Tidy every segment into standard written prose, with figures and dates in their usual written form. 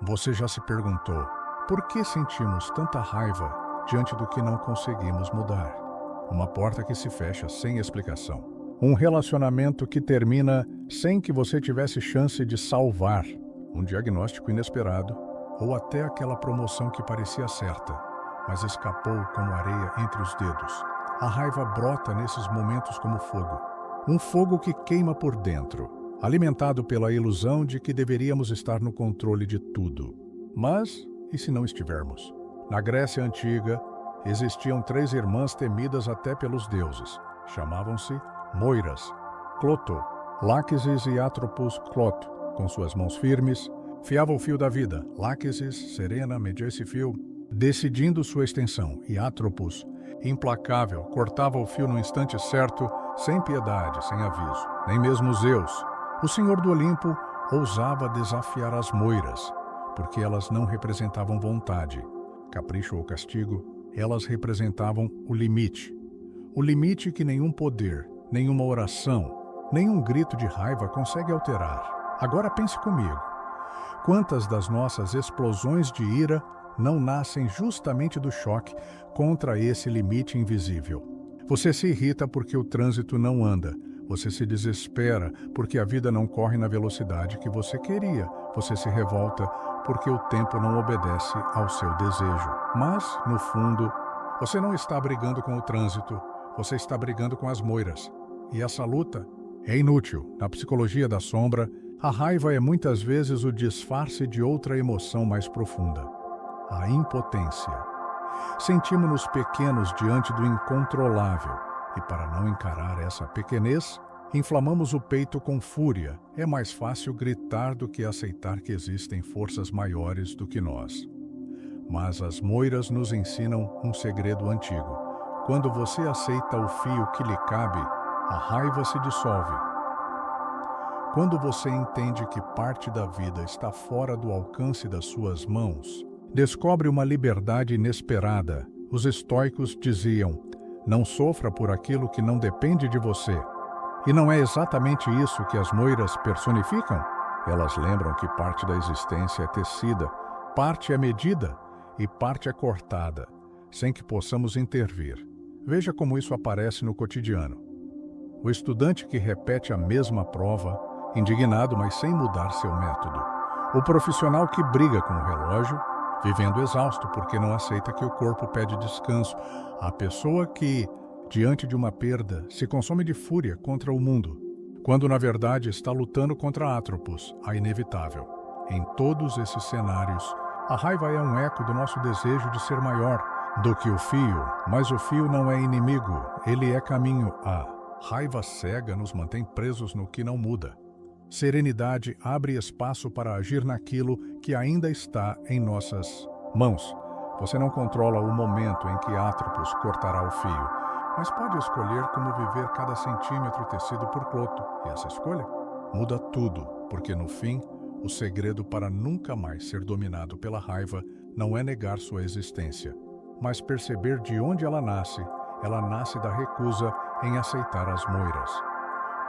Você já se perguntou por que sentimos tanta raiva diante do que não conseguimos mudar? Uma porta que se fecha sem explicação. Um relacionamento que termina sem que você tivesse chance de salvar. Um diagnóstico inesperado ou até aquela promoção que parecia certa, mas escapou como areia entre os dedos. A raiva brota nesses momentos como fogo. Um fogo que queima por dentro, alimentado pela ilusão de que deveríamos estar no controle de tudo. Mas, e se não estivermos? Na Grécia Antiga, existiam 3 irmãs temidas até pelos deuses. Chamavam-se Moiras, Cloto, Láquesis e Atropos Cloto. Com suas mãos firmes, fiava o fio da vida. Láquesis, serena, media esse fio, decidindo sua extensão, e Atropos, implacável, cortava o fio no instante certo, sem piedade, sem aviso. Nem mesmo Zeus, o senhor do Olimpo, ousava desafiar as Moiras, porque elas não representavam vontade, capricho ou castigo, elas representavam o limite. O limite que nenhum poder, nenhuma oração, nenhum grito de raiva consegue alterar. Agora pense comigo. Quantas das nossas explosões de ira não nascem justamente do choque contra esse limite invisível? Você se irrita porque o trânsito não anda. Você se desespera porque a vida não corre na velocidade que você queria. Você se revolta porque o tempo não obedece ao seu desejo. Mas, no fundo, você não está brigando com o trânsito. Você está brigando com as Moiras. E essa luta é inútil. Na psicologia da sombra, a raiva é muitas vezes o disfarce de outra emoção mais profunda, a impotência. Sentimos-nos pequenos diante do incontrolável, e para não encarar essa pequenez, inflamamos o peito com fúria. É mais fácil gritar do que aceitar que existem forças maiores do que nós. Mas as Moiras nos ensinam um segredo antigo. Quando você aceita o fio que lhe cabe, a raiva se dissolve. Quando você entende que parte da vida está fora do alcance das suas mãos, descobre uma liberdade inesperada. Os estoicos diziam: não sofra por aquilo que não depende de você. E não é exatamente isso que as Moiras personificam? Elas lembram que parte da existência é tecida, parte é medida e parte é cortada, sem que possamos intervir. Veja como isso aparece no cotidiano. O estudante que repete a mesma prova, indignado, mas sem mudar seu método. O profissional que briga com o relógio, vivendo exausto porque não aceita que o corpo pede descanso. A pessoa que, diante de uma perda, se consome de fúria contra o mundo, quando na verdade está lutando contra Atropos, a inevitável. Em todos esses cenários, a raiva é um eco do nosso desejo de ser maior do que o fio, mas o fio não é inimigo, ele é caminho. A raiva cega nos mantém presos no que não muda. Serenidade abre espaço para agir naquilo que ainda está em nossas mãos. Você não controla o momento em que Atropos cortará o fio, mas pode escolher como viver cada centímetro tecido por Cloto. E essa escolha muda tudo, porque no fim, o segredo para nunca mais ser dominado pela raiva não é negar sua existência, mas perceber de onde ela nasce. Ela nasce da recusa em aceitar as Moiras.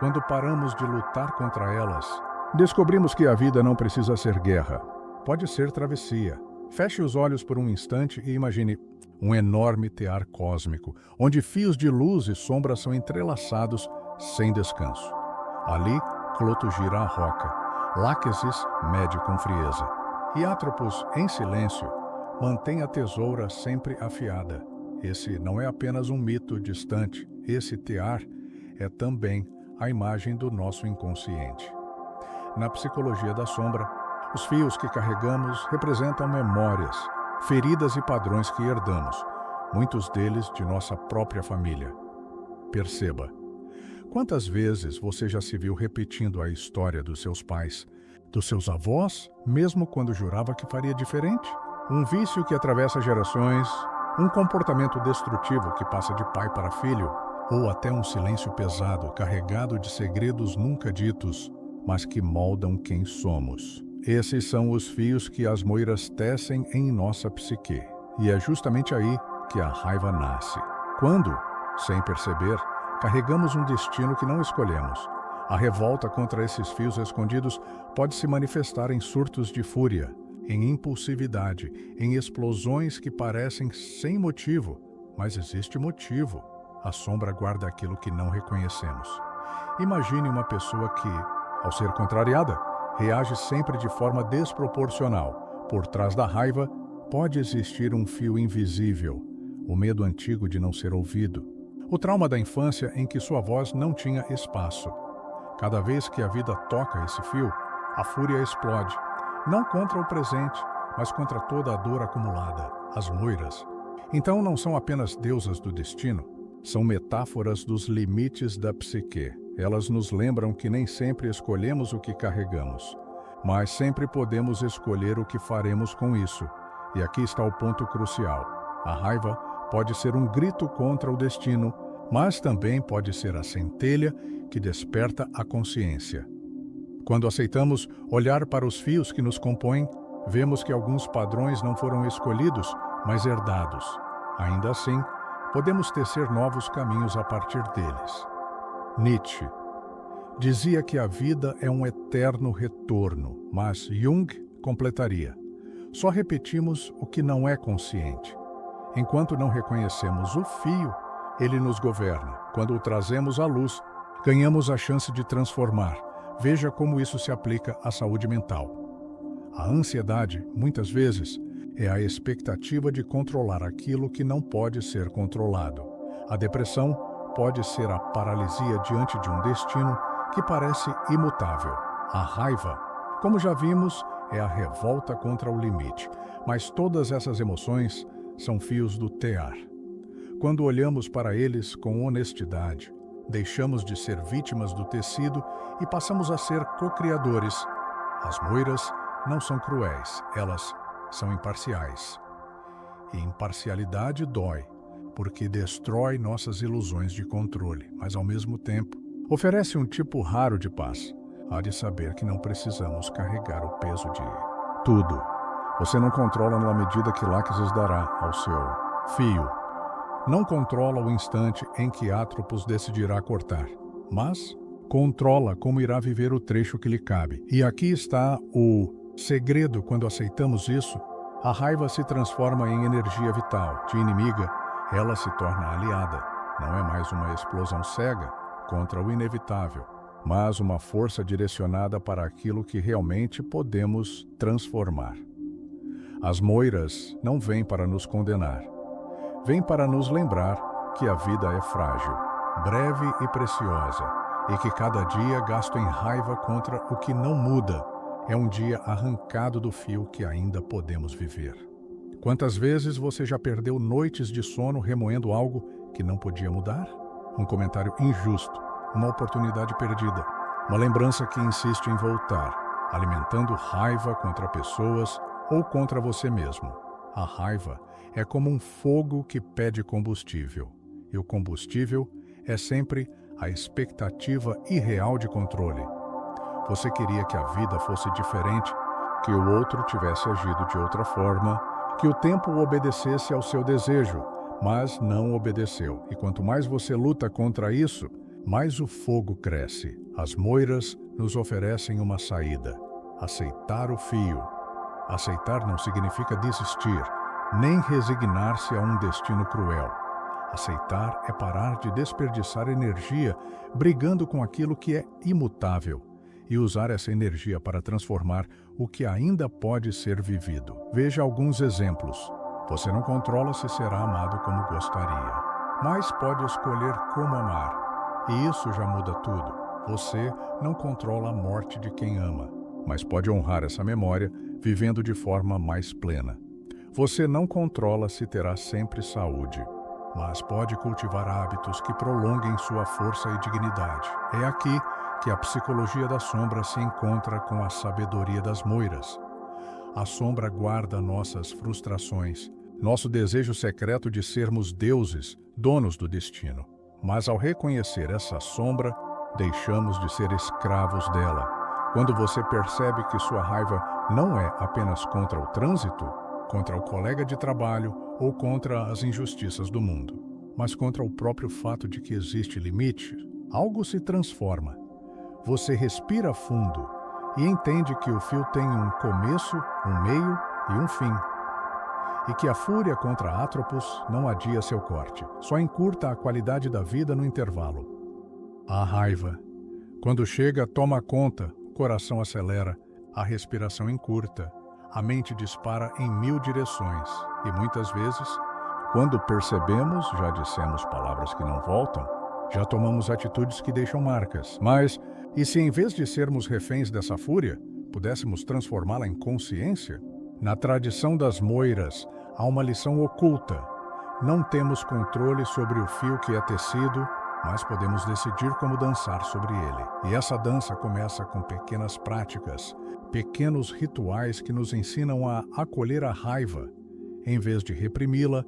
Quando paramos de lutar contra elas, descobrimos que a vida não precisa ser guerra. Pode ser travessia. Feche os olhos por um instante e imagine um enorme tear cósmico, onde fios de luz e sombra são entrelaçados sem descanso. Ali, Cloto gira a roca. Láquesis mede com frieza. E Atropos, em silêncio, mantém a tesoura sempre afiada. Esse não é apenas um mito distante. Esse tear é também a imagem do nosso inconsciente. Na psicologia da sombra, os fios que carregamos representam memórias, feridas e padrões que herdamos, muitos deles de nossa própria família. Perceba, quantas vezes você já se viu repetindo a história dos seus pais, dos seus avós, mesmo quando jurava que faria diferente? Um vício que atravessa gerações, um comportamento destrutivo que passa de pai para filho, ou até um silêncio pesado, carregado de segredos nunca ditos, mas que moldam quem somos. Esses são os fios que as Moiras tecem em nossa psique, e é justamente aí que a raiva nasce. Quando, sem perceber, carregamos um destino que não escolhemos. A revolta contra esses fios escondidos pode se manifestar em surtos de fúria, em impulsividade, em explosões que parecem sem motivo, mas existe motivo. A sombra guarda aquilo que não reconhecemos. Imagine uma pessoa que, ao ser contrariada, reage sempre de forma desproporcional. Por trás da raiva, pode existir um fio invisível, o medo antigo de não ser ouvido, o trauma da infância em que sua voz não tinha espaço. Cada vez que a vida toca esse fio, a fúria explode, não contra o presente, mas contra toda a dor acumulada, as moiras. Então não são apenas deusas do destino, são metáforas dos limites da psique. Elas nos lembram que nem sempre escolhemos o que carregamos, mas sempre podemos escolher o que faremos com isso. E aqui está o ponto crucial. A raiva pode ser um grito contra o destino, mas também pode ser a centelha que desperta a consciência. Quando aceitamos olhar para os fios que nos compõem, vemos que alguns padrões não foram escolhidos, mas herdados. Ainda assim, podemos tecer novos caminhos a partir deles. Nietzsche dizia que a vida é um eterno retorno, mas Jung completaria: só repetimos o que não é consciente. Enquanto não reconhecemos o fio, ele nos governa. Quando o trazemos à luz, ganhamos a chance de transformar. Veja como isso se aplica à saúde mental. A ansiedade, muitas vezes, é a expectativa de controlar aquilo que não pode ser controlado. A depressão pode ser a paralisia diante de um destino que parece imutável. A raiva, como já vimos, é a revolta contra o limite. Mas todas essas emoções são fios do tear. Quando olhamos para eles com honestidade, deixamos de ser vítimas do tecido e passamos a ser co-criadores. As moiras não são cruéis, elas são imparciais. E imparcialidade dói, porque destrói nossas ilusões de controle, mas ao mesmo tempo oferece um tipo raro de paz. Há de saber que não precisamos carregar o peso de tudo. Você não controla na medida que Laxis dará ao seu fio. Não controla o instante em que Atropos decidirá cortar, mas controla como irá viver o trecho que lhe cabe. E aqui está o segredo: quando aceitamos isso, a raiva se transforma em energia vital. De inimiga, ela se torna aliada. Não é mais uma explosão cega contra o inevitável, mas uma força direcionada para aquilo que realmente podemos transformar. As moiras não vêm para nos condenar. Vêm para nos lembrar que a vida é frágil, breve e preciosa, e que cada dia gasto em raiva contra o que não muda é um dia arrancado do fio que ainda podemos viver. Quantas vezes você já perdeu noites de sono remoendo algo que não podia mudar? Um comentário injusto, uma oportunidade perdida, uma lembrança que insiste em voltar, alimentando raiva contra pessoas ou contra você mesmo. A raiva é como um fogo que pede combustível, e o combustível é sempre a expectativa irreal de controle. Você queria que a vida fosse diferente, que o outro tivesse agido de outra forma, que o tempo obedecesse ao seu desejo, mas não obedeceu. E quanto mais você luta contra isso, mais o fogo cresce. As moiras nos oferecem uma saída: aceitar o fio. Aceitar não significa desistir, nem resignar-se a um destino cruel. Aceitar é parar de desperdiçar energia brigando com aquilo que é imutável e usar essa energia para transformar o que ainda pode ser vivido. Veja alguns exemplos. Você não controla se será amado como gostaria, mas pode escolher como amar. E isso já muda tudo. Você não controla a morte de quem ama, mas pode honrar essa memória vivendo de forma mais plena. Você não controla se terá sempre saúde, mas pode cultivar hábitos que prolonguem sua força e dignidade. É aqui que a psicologia da sombra se encontra com a sabedoria das moiras. A sombra guarda nossas frustrações, nosso desejo secreto de sermos deuses, donos do destino. Mas ao reconhecer essa sombra, deixamos de ser escravos dela. Quando você percebe que sua raiva não é apenas contra o trânsito, contra o colega de trabalho ou contra as injustiças do mundo, mas contra o próprio fato de que existe limite, algo se transforma. Você respira fundo e entende que o fio tem um começo, um meio e um fim, e que a fúria contra Atropos não adia seu corte, só encurta a qualidade da vida no intervalo. A raiva. Quando chega, toma conta, o coração acelera, a respiração encurta, a mente dispara em 1000 direções, e muitas vezes, quando percebemos, já dissemos palavras que não voltam, já tomamos atitudes que deixam marcas. Mas, e se em vez de sermos reféns dessa fúria, pudéssemos transformá-la em consciência? Na tradição das moiras, há uma lição oculta. Não temos controle sobre o fio que é tecido, mas podemos decidir como dançar sobre ele. E essa dança começa com pequenas práticas, pequenos rituais que nos ensinam a acolher a raiva, em vez de reprimi-la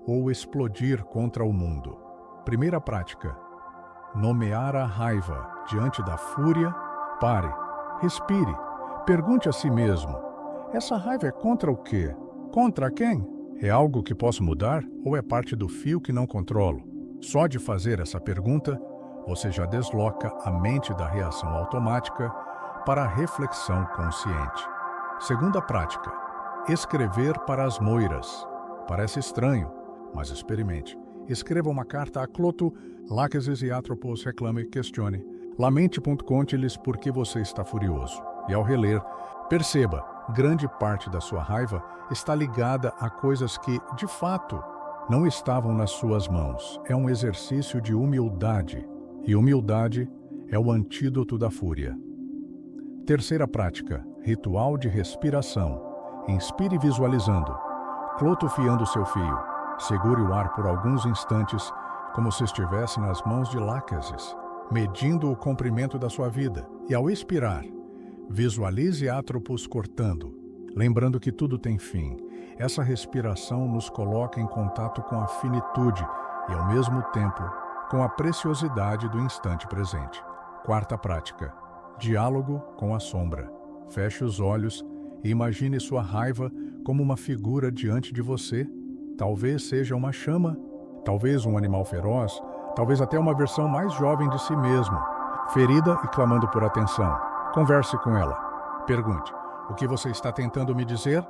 ou explodir contra o mundo. Primeira prática: nomear a raiva diante da fúria. Pare, respire, pergunte a si mesmo: essa raiva é contra o quê? Contra quem? É algo que posso mudar ou é parte do fio que não controlo? Só de fazer essa pergunta, você já desloca a mente da reação automática para a reflexão consciente. Segunda prática: escrever para as moiras. Parece estranho, mas experimente. Escreva uma carta a Cloto, Lachesis e Atropos, reclame, questione. Lamente. Conte-lhes por que você está furioso. E ao reler, perceba, grande parte da sua raiva está ligada a coisas que, de fato, não estavam nas suas mãos. É um exercício de humildade. E humildade é o antídoto da fúria. Terceira prática: ritual de respiração. Inspire visualizando. Cloto fiando seu fio. Segure o ar por alguns instantes, como se estivesse nas mãos de Lachesis, medindo o comprimento da sua vida. E ao expirar, visualize Atropos cortando, lembrando que tudo tem fim. Essa respiração nos coloca em contato com a finitude e, ao mesmo tempo, com a preciosidade do instante presente. Quarta prática: diálogo com a sombra. Feche os olhos e imagine sua raiva como uma figura diante de você. Talvez seja uma chama, talvez um animal feroz, talvez até uma versão mais jovem de si mesmo, ferida e clamando por atenção. Converse com ela. Pergunte: o que você está tentando me dizer?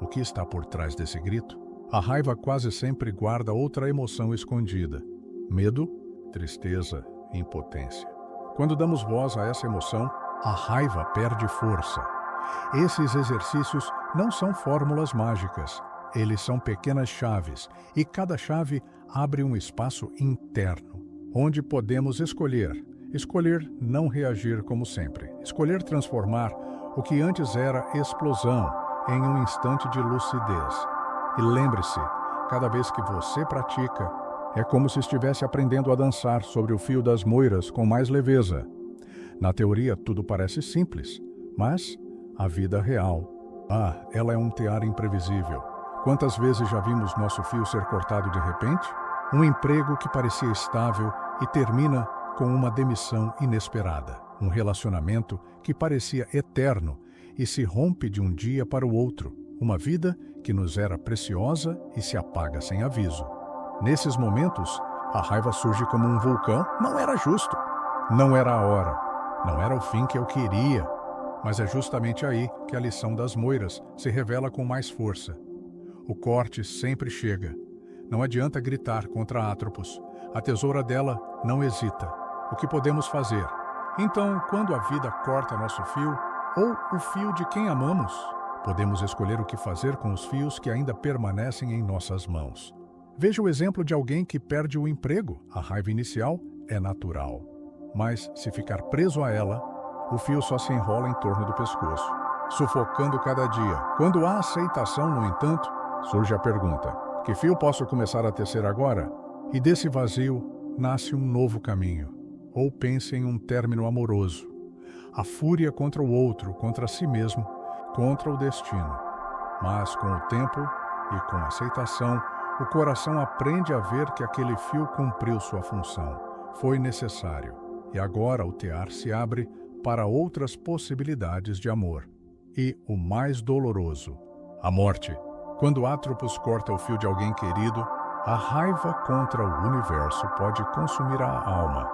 O que está por trás desse grito? A raiva quase sempre guarda outra emoção escondida: medo, tristeza, impotência. Quando damos voz a essa emoção, a raiva perde força. Esses exercícios não são fórmulas mágicas. Eles são pequenas chaves, e cada chave abre um espaço interno, onde podemos escolher não reagir como sempre, escolher transformar o que antes era explosão em um instante de lucidez. E lembre-se, cada vez que você pratica, é como se estivesse aprendendo a dançar sobre o fio das moiras com mais leveza. Na teoria, tudo parece simples, mas a vida real, ela é um tear imprevisível. Quantas vezes já vimos nosso fio ser cortado de repente? Um emprego que parecia estável e termina com uma demissão inesperada. Um relacionamento que parecia eterno e se rompe de um dia para o outro. Uma vida que nos era preciosa e se apaga sem aviso. Nesses momentos, a raiva surge como um vulcão. Não era justo. Não era a hora. Não era o fim que eu queria. Mas é justamente aí que a lição das moiras se revela com mais força. O corte sempre chega. Não adianta gritar contra Atropos. A tesoura dela não hesita. O que podemos fazer? Então, quando a vida corta nosso fio, ou o fio de quem amamos, podemos escolher o que fazer com os fios que ainda permanecem em nossas mãos. Veja o exemplo de alguém que perde o emprego. A raiva inicial é natural. Mas, se ficar preso a ela, o fio só se enrola em torno do pescoço, sufocando cada dia. Quando há aceitação, no entanto, surge a pergunta: que fio posso começar a tecer agora? E desse vazio nasce um novo caminho. Ou pense em um término amoroso. A fúria contra o outro, contra si mesmo, contra o destino. Mas com o tempo e com a aceitação, o coração aprende a ver que aquele fio cumpriu sua função. Foi necessário. E agora o tear se abre para outras possibilidades de amor. E o mais doloroso: a morte. Quando Atropos corta o fio de alguém querido, a raiva contra o universo pode consumir a alma.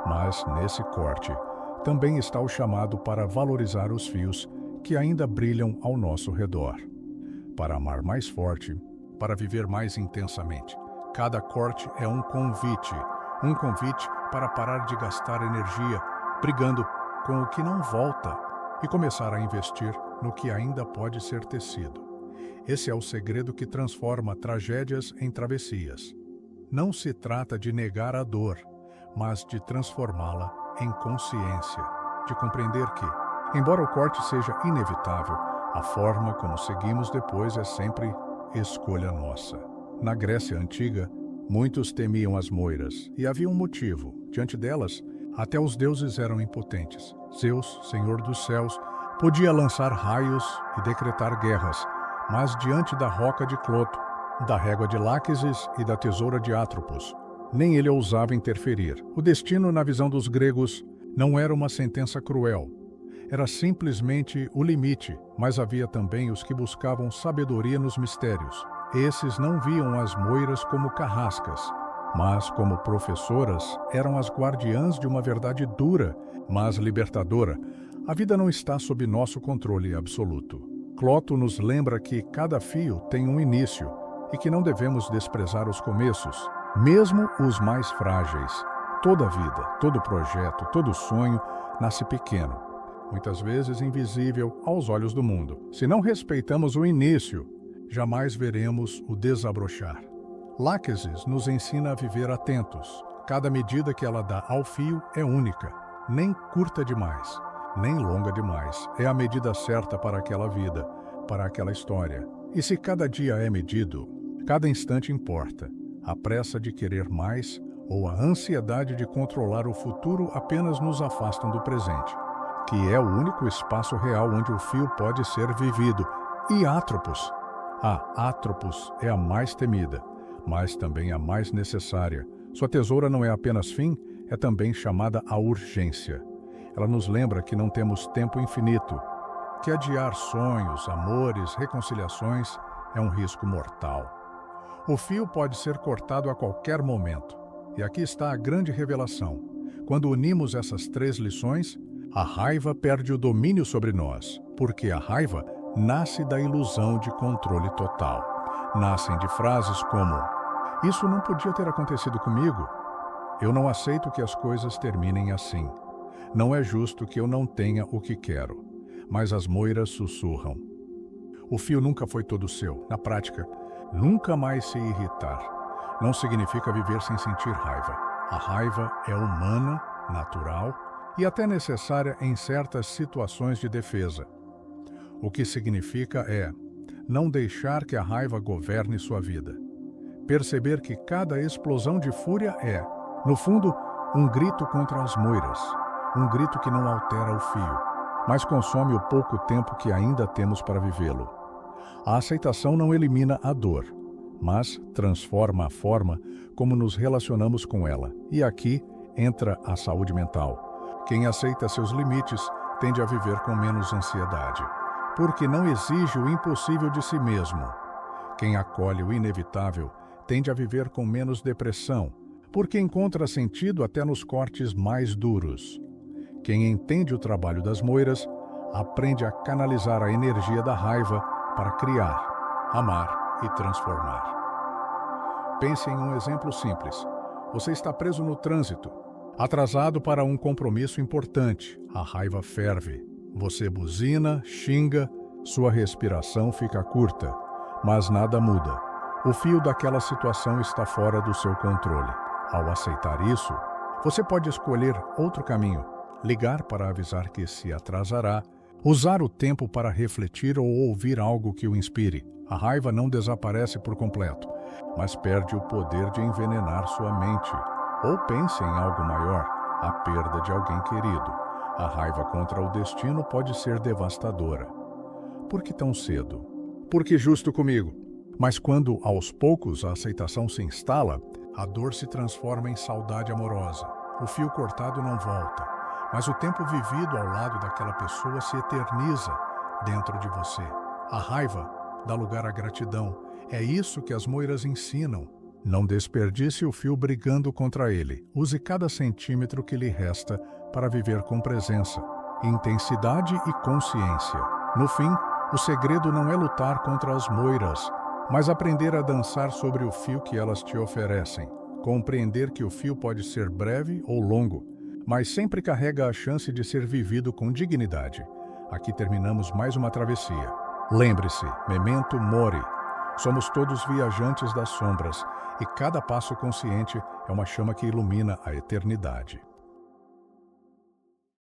Mas, nesse corte, também está o chamado para valorizar os fios que ainda brilham ao nosso redor. Para amar mais forte, para viver mais intensamente. Cada corte é um convite para parar de gastar energia brigando com o que não volta e começar a investir no que ainda pode ser tecido. Esse é o segredo que transforma tragédias em travessias. Não se trata de negar a dor, mas de transformá-la em consciência, de compreender que, embora o corte seja inevitável, a forma como seguimos depois é sempre escolha nossa. Na Grécia Antiga, muitos temiam as moiras, e havia um motivo. Diante delas, até os deuses eram impotentes. Zeus, Senhor dos céus, podia lançar raios e decretar guerras, mas diante da roca de Cloto, da régua de Láquesis e da tesoura de Atropos, nem ele ousava interferir. O destino, na visão dos gregos, não era uma sentença cruel. Era simplesmente o limite, mas havia também os que buscavam sabedoria nos mistérios. Esses não viam as moiras como carrascas, mas como professoras, eram as guardiãs de uma verdade dura, mas libertadora. A vida não está sob nosso controle absoluto. Cloto nos lembra que cada fio tem um início e que não devemos desprezar os começos, mesmo os mais frágeis. Toda vida, todo projeto, todo sonho nasce pequeno, muitas vezes invisível aos olhos do mundo. Se não respeitamos o início, jamais veremos o desabrochar. Láquesis nos ensina a viver atentos. Cada medida que ela dá ao fio é única, nem curta demais, nem longa demais. É a medida certa para aquela vida, para aquela história. E se cada dia é medido, cada instante importa. A pressa de querer mais ou a ansiedade de controlar o futuro apenas nos afastam do presente, que é o único espaço real onde o fio pode ser vivido. E Atropos? Atropos é a mais temida, mas também a mais necessária. Sua tesoura não é apenas fim, é também chamada a urgência. Ela nos lembra que não temos tempo infinito, que adiar sonhos, amores, reconciliações é um risco mortal. O fio pode ser cortado a qualquer momento. E aqui está a grande revelação. Quando unimos essas 3 lições, a raiva perde o domínio sobre nós, porque a raiva nasce da ilusão de controle total. Nascem de frases como: "Isso não podia ter acontecido comigo. Eu não aceito que as coisas terminem assim. Não é justo que eu não tenha o que quero." Mas as moiras sussurram: "O fio nunca foi todo seu." Na prática, nunca mais se irritar não significa viver sem sentir raiva. A raiva é humana, natural e até necessária em certas situações de defesa. O que significa é não deixar que a raiva governe sua vida. Perceber que cada explosão de fúria é, no fundo, um grito contra as moiras, um grito que não altera o fio, mas consome o pouco tempo que ainda temos para vivê-lo. A aceitação não elimina a dor, mas transforma a forma como nos relacionamos com ela. E aqui entra a saúde mental. Quem aceita seus limites tende a viver com menos ansiedade, porque não exige o impossível de si mesmo. Quem acolhe o inevitável tende a viver com menos depressão, porque encontra sentido até nos cortes mais duros. Quem entende o trabalho das moiras aprende a canalizar a energia da raiva para criar, amar e transformar. Pense em um exemplo simples. Você está preso no trânsito, atrasado para um compromisso importante. A raiva ferve. Você buzina, xinga, sua respiração fica curta, mas nada muda. O fio daquela situação está fora do seu controle. Ao aceitar isso, você pode escolher outro caminho, ligar para avisar que se atrasará, usar o tempo para refletir ou ouvir algo que o inspire. A raiva não desaparece por completo, mas perde o poder de envenenar sua mente. Ou pense em algo maior, a perda de alguém querido. A raiva contra o destino pode ser devastadora. Por que tão cedo? Porque justo comigo. Mas quando, aos poucos, a aceitação se instala, a dor se transforma em saudade amorosa. O fio cortado não volta, mas o tempo vivido ao lado daquela pessoa se eterniza dentro de você. A raiva dá lugar à gratidão. É isso que as moiras ensinam. Não desperdice o fio brigando contra ele. Use cada centímetro que lhe resta para viver com presença, intensidade e consciência. No fim, o segredo não é lutar contra as moiras, mas aprender a dançar sobre o fio que elas te oferecem. Compreender que o fio pode ser breve ou longo, mas sempre carrega a chance de ser vivido com dignidade. Aqui terminamos mais uma travessia. Lembre-se, memento mori. Somos todos viajantes das sombras, e cada passo consciente é uma chama que ilumina a eternidade.